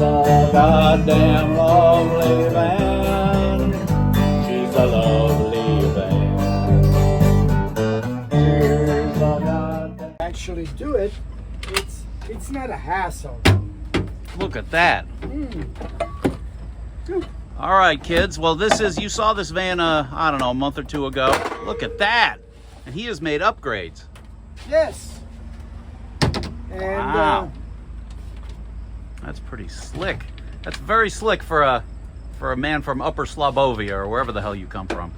a goddamn lovely van. She's a lovely van. She's a goddamn... Actually do it, it's not a hassle. Look at that. All right, kids. Well, you saw this van, I don't know, a month or two ago. Look at that. And he has made upgrades. Yes. And, wow. That's pretty slick. That's very slick for a man from Upper Slobovia or wherever the hell you come from.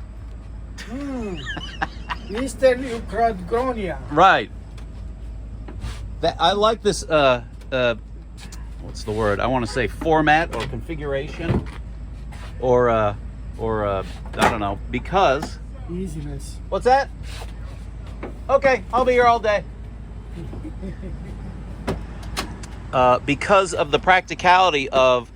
Eastern Ukraine. Right. I like this, what's the word? I want to say format or configuration or I don't know, because... Easiness. What's that? Okay, I'll be here all day. Because of the practicality of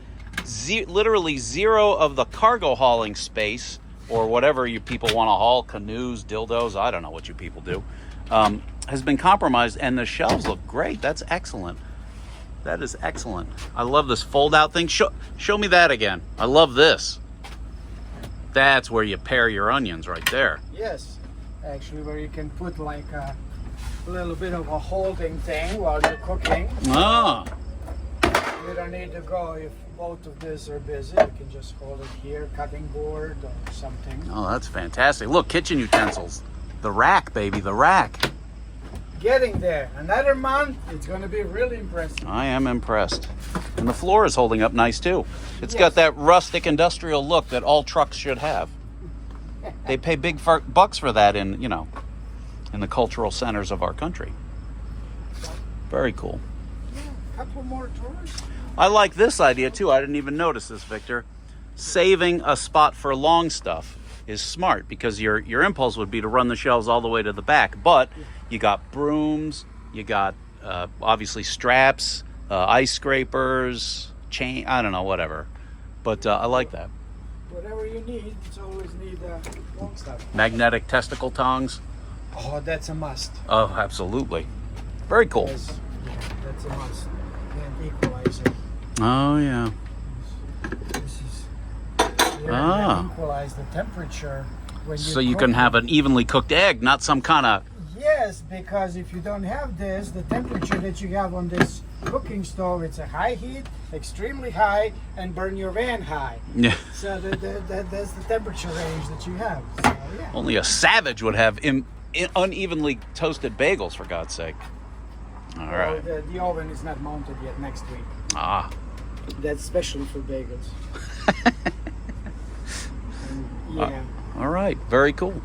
literally zero of the cargo hauling space or whatever you people want to haul, canoes, dildos, I don't know what you people do, has been compromised, and the shelves look great. That's excellent. That is excellent. I love this fold-out thing. Show me that again. I love this. That's where you pare your onions right there. Yes, actually, where you can put like a little bit of a holding thing while you're cooking. Ah. You don't need to go if both of these are busy. You can just hold it here, cutting board or something. Oh, that's fantastic. Look, kitchen utensils. The rack, baby, the rack. Getting there. Another month, it's going to be really impressive. I am impressed. And the floor is holding up nice, too. It's Yes. got that rustic industrial look that all trucks should have. They pay big bucks for that in the cultural centers of our country. Very cool. Yeah, a couple more drawers. I like this idea, too. I didn't even notice this, Victor. Saving a spot for long stuff is smart because your impulse would be to run the shelves all the way to the back. But you got brooms, you got obviously straps, ice scrapers, chain, I don't know, whatever. But I like that. Whatever you need, it's always need long stuff. Magnetic testicle tongs. Oh, that's a must. Oh, absolutely. Very cool. Yes, yeah, that's a must. And equalizer. Oh, yeah. This is equalize the temperature when So you can have an evenly cooked egg, not some kind of... Yes, because if you don't have this, the temperature that you have on this cooking stove, it's a high heat, extremely high, and burn your van high. Yeah. So that's the temperature range that you have. So, yeah. Only a savage would have unevenly toasted bagels, for God's sake. All right. Well, the oven is not mounted yet next week. Ah. That's especially for bagels. And, yeah. All right. Very cool.